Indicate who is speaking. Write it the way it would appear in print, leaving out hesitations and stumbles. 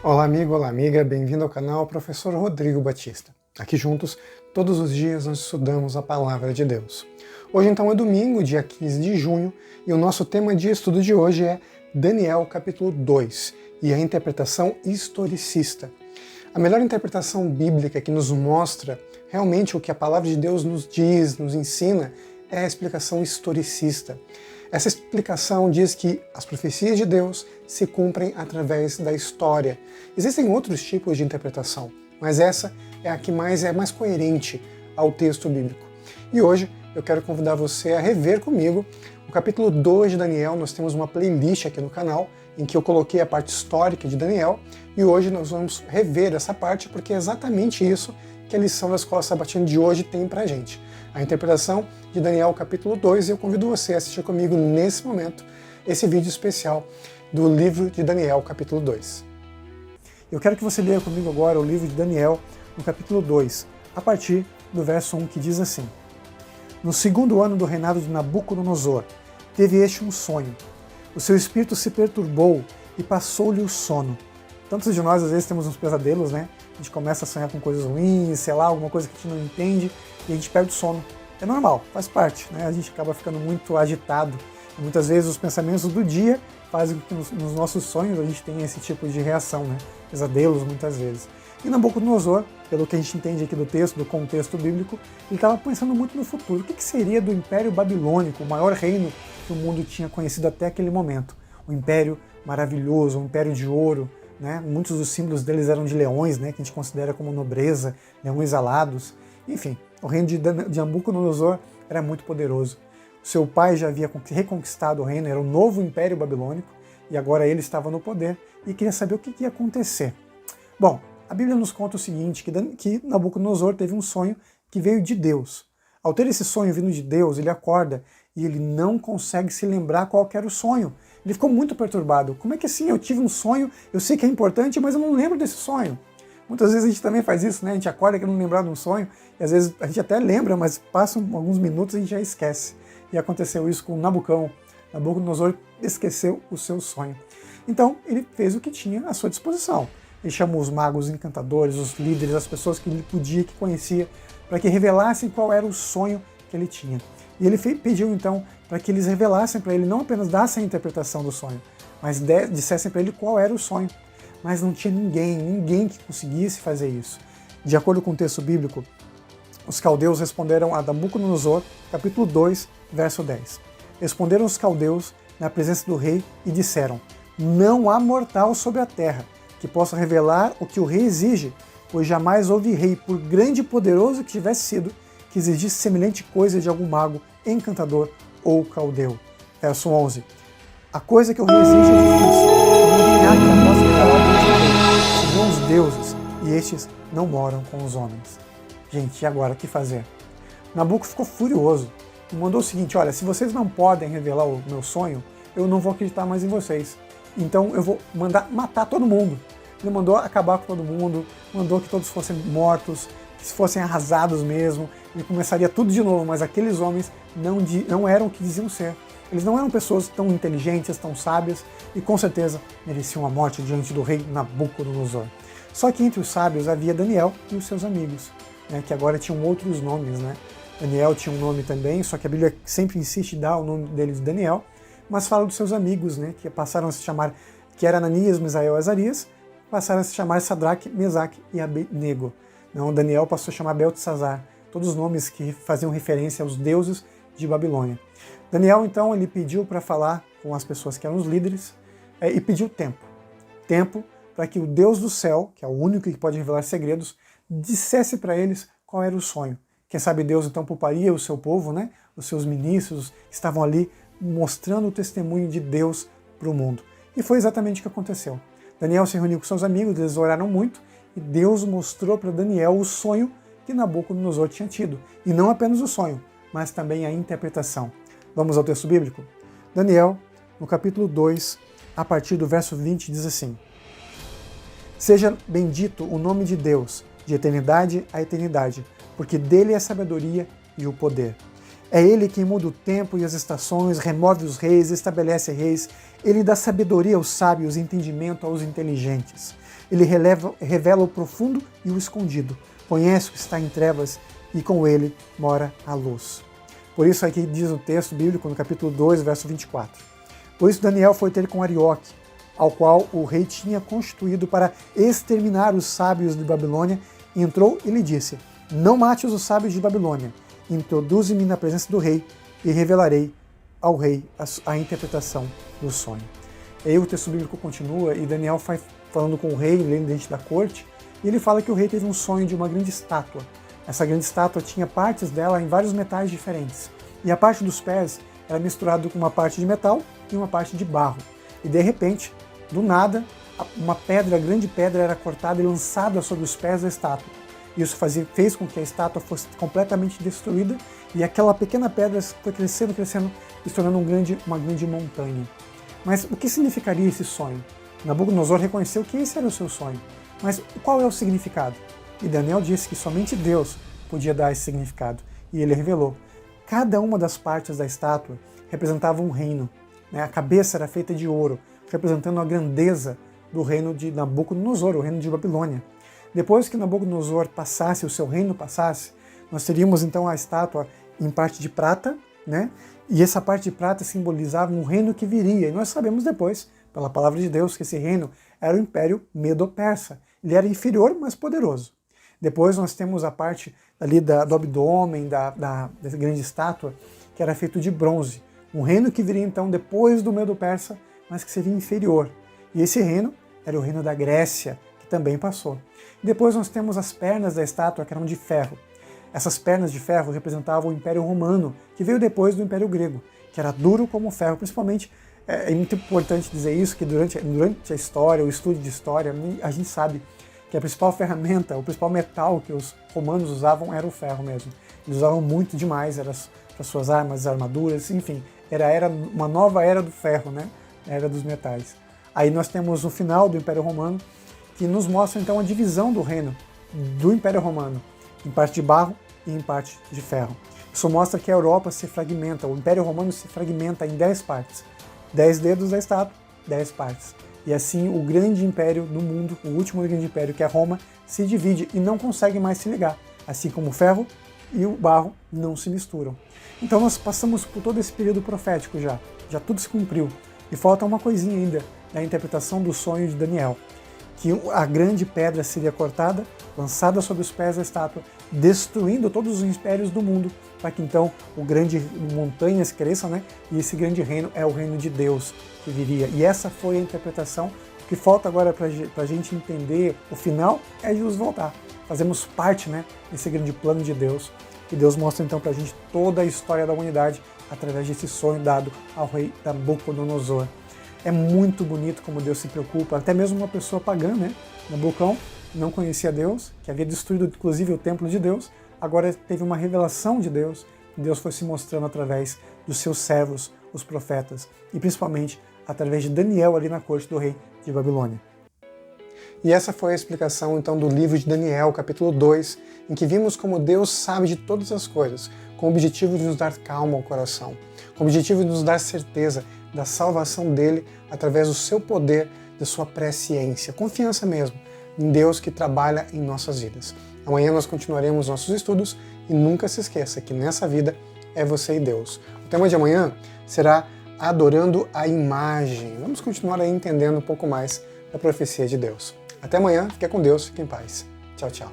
Speaker 1: Olá amigo, olá amiga, bem-vindo ao canal Professor Rodrigo Batista. Aqui juntos, todos os dias nós estudamos a Palavra de Deus. Hoje então é domingo, dia 15 de junho, e o nosso tema de estudo de hoje é Daniel capítulo 2 e a interpretação historicista. A melhor interpretação bíblica que nos mostra realmente o que a Palavra de Deus nos diz, nos ensina, é a explicação historicista. Essa explicação diz que as profecias de Deus se cumprem através da história. Existem outros tipos de interpretação, mas essa é a que é mais coerente ao texto bíblico. E hoje eu quero convidar você a rever comigo o capítulo 2 de Daniel. Nós temos uma playlist aqui no canal em que eu coloquei a parte histórica de Daniel e hoje nós vamos rever essa parte porque é exatamente isso que a lição da Escola Sabatina de hoje tem pra gente. A interpretação de Daniel capítulo 2, e eu convido você a assistir comigo nesse momento esse vídeo especial do livro de Daniel capítulo 2. Eu quero que você leia comigo agora o livro de Daniel no capítulo 2, a partir do verso 1, que diz assim: No segundo ano do reinado de Nabucodonosor, teve este um sonho. O seu espírito se perturbou e passou-lhe o sono. Tantos de nós às vezes temos uns pesadelos, né? A gente começa a sonhar com coisas ruins, sei lá, alguma coisa que a gente não entende, e a gente perde o sono. É normal, faz parte, né? A gente acaba ficando muito agitado. E muitas vezes os pensamentos do dia fazem com que nos nossos sonhos a gente tenha esse tipo de reação, né? Pesadelos muitas vezes. E Nabucodonosor, pelo que a gente entende aqui do texto, do contexto bíblico, ele estava pensando muito no futuro. O que seria do Império Babilônico, o maior reino que o mundo tinha conhecido até aquele momento? Um império maravilhoso, um império de ouro, né? Muitos dos símbolos deles eram de leões, né? Que a gente considera como nobreza, leões alados. Enfim, o reino de Nabucodonosor era muito poderoso. O seu pai já havia reconquistado o reino, era o novo Império Babilônico, e agora ele estava no poder e queria saber o que ia acontecer. Bom, a Bíblia nos conta o seguinte, que Nabucodonosor teve um sonho que veio de Deus. Ao ter esse sonho vindo de Deus, ele acorda e ele não consegue se lembrar qual era o sonho. Ele ficou muito perturbado. Como é que assim, eu tive um sonho, eu sei que é importante, mas eu não lembro desse sonho? Muitas vezes a gente também faz isso, né? A gente acorda querendo lembrar de um sonho, e às vezes a gente até lembra, mas passam alguns minutos e a gente já esquece. E aconteceu isso com Nabucodonosor esqueceu o seu sonho. Então, ele fez o que tinha à sua disposição. Ele chamou os magos, os encantadores, os líderes, as pessoas que ele podia, que conhecia, para que revelassem qual era o sonho que ele tinha. E ele pediu então para que eles revelassem para ele, não apenas dassem a interpretação do sonho, mas dissessem para ele qual era o sonho. Mas não tinha ninguém que conseguisse fazer isso. De acordo com o texto bíblico, os caldeus responderam a Nabucodonosor, capítulo 2, verso 10. Responderam os caldeus na presença do rei e disseram: Não há mortal sobre a terra que possa revelar o que o rei exige, pois jamais houve rei, por grande e poderoso que tivesse sido, que exigisse semelhante coisa de algum mago, encantador ou caldeu. Verso 11. A coisa que o rei exige é difícil, ninguém há que a possa revelar diante do rei, senão os deuses, e estes não moram com os homens. Gente, e agora, o que fazer? Nabuco ficou furioso e mandou o seguinte: olha, se vocês não podem revelar o meu sonho, eu não vou acreditar mais em vocês. Então eu vou mandar matar todo mundo. Ele mandou acabar com todo mundo, mandou que todos fossem mortos, que fossem arrasados mesmo. Ele começaria tudo de novo, mas aqueles homens não eram o que diziam ser. Eles não eram pessoas tão inteligentes, tão sábias, e com certeza mereciam a morte diante do rei Nabucodonosor. Só que entre os sábios havia Daniel e os seus amigos, né, que agora tinham outros nomes, né? Daniel tinha um nome também, só que a Bíblia sempre insiste em dar o nome dele de Daniel, mas fala dos seus amigos, né, que passaram a se chamar, que era Ananias, Misael e Azarias, passaram a se chamar Sadraque, Mesaque e Abednego. Não, Daniel passou a chamar Beltesazar, todos os nomes que faziam referência aos deuses de Babilônia. Daniel, então, ele pediu para falar com as pessoas que eram os líderes e pediu tempo. Tempo para que o Deus do céu, que é o único que pode revelar segredos, dissesse para eles qual era o sonho. Quem sabe Deus, então, pouparia o seu povo, né? Os seus ministros que estavam ali mostrando o testemunho de Deus para o mundo. E foi exatamente o que aconteceu. Daniel se reuniu com seus amigos, eles oraram muito, e Deus mostrou para Daniel o sonho que Nabucodonosor tinha tido. E não apenas o sonho, mas também a interpretação. Vamos ao texto bíblico? Daniel, no capítulo 2, a partir do verso 20, diz assim: Seja bendito o nome de Deus, de eternidade a eternidade, porque dele é a sabedoria e o poder. É Ele quem muda o tempo e as estações, remove os reis, estabelece reis. Ele dá sabedoria aos sábios e entendimento aos inteligentes. Ele revela o profundo e o escondido. Conhece o que está em trevas e com ele mora a luz. Por isso aqui diz o texto bíblico no capítulo 2, verso 24. Por isso Daniel foi ter com Arioque, ao qual o rei tinha constituído para exterminar os sábios de Babilônia, e entrou e lhe disse: não mates os sábios de Babilônia, introduze-me na presença do rei e revelarei ao rei a interpretação do sonho. E aí o texto bíblico continua e Daniel vai falando com o rei, lendo diante da corte, e ele fala que o rei teve um sonho de uma grande estátua. Essa grande estátua tinha partes dela em vários metais diferentes, e a parte dos pés era misturada com uma parte de metal e uma parte de barro. E de repente, do nada, uma grande pedra era cortada e lançada sobre os pés da estátua. Isso fez com que a estátua fosse completamente destruída e aquela pequena pedra foi crescendo, se tornando uma grande montanha. Mas o que significaria esse sonho? Nabucodonosor reconheceu que esse era o seu sonho. Mas qual é o significado? E Daniel disse que somente Deus podia dar esse significado. E ele revelou. Cada uma das partes da estátua representava um reino. A cabeça era feita de ouro, representando a grandeza do reino de Nabucodonosor, o reino de Babilônia. Depois que Nabucodonosor passasse, o seu reino passasse, nós teríamos então a estátua em parte de prata, e essa parte de prata simbolizava um reino que viria. E nós sabemos depois, pela palavra de Deus, que esse reino era o Império Medo-Persa. Ele era inferior, mas poderoso. Depois nós temos a parte ali do abdômen, da grande estátua, que era feito de bronze. Um reino que viria então depois do Medo-Persa, mas que seria inferior. E esse reino era o reino da Grécia, que também passou. Depois nós temos as pernas da estátua, que eram de ferro. Essas pernas de ferro representavam o Império Romano, que veio depois do Império Grego, que era duro como ferro. Principalmente, é muito importante dizer isso, que durante a história, o estudo de história, a gente sabe que a principal ferramenta, o principal metal que os romanos usavam era o ferro mesmo. Eles usavam muito demais, era para suas armas, armaduras, enfim, era uma nova era do ferro, a era dos metais. Aí nós temos o final do Império Romano, que nos mostra então a divisão do reino do Império Romano, em parte de barro e em parte de ferro. Isso mostra que a Europa se fragmenta, o Império Romano se fragmenta em 10 partes. 10 dedos da estátua, 10 partes. E assim o grande império do mundo, o último grande império, que é Roma, se divide e não consegue mais se ligar, assim como o ferro e o barro não se misturam. Então nós passamos por todo esse período profético já tudo se cumpriu. E falta uma coisinha ainda, na interpretação do sonho de Daniel, que a grande pedra seria cortada, lançada sobre os pés da estátua, destruindo todos os impérios do mundo, para que então o grande montanhas cresçam, e esse grande reino é o reino de Deus que viria. E essa foi a interpretação. O que falta agora para a gente entender o final é Jesus voltar. Fazemos parte desse grande plano de Deus, que Deus mostra então para a gente toda a história da humanidade através desse sonho dado ao rei Nabucodonosor. É muito bonito como Deus se preocupa, até mesmo uma pessoa pagã, Nabucão, não conhecia Deus, que havia destruído inclusive o templo de Deus, agora teve uma revelação de Deus, e Deus foi se mostrando através dos seus servos, os profetas, e principalmente através de Daniel ali na corte do rei de Babilônia. E essa foi a explicação então do livro de Daniel, capítulo 2, em que vimos como Deus sabe de todas as coisas, com o objetivo de nos dar calma ao coração, com o objetivo de nos dar certeza da salvação dele através do seu poder, da sua presciência, confiança mesmo em Deus que trabalha em nossas vidas. Amanhã nós continuaremos nossos estudos e nunca se esqueça que nessa vida é você e Deus. O tema de amanhã será adorando a imagem. Vamos continuar aí entendendo um pouco mais da profecia de Deus. Até amanhã, fique com Deus, fique em paz. Tchau, tchau.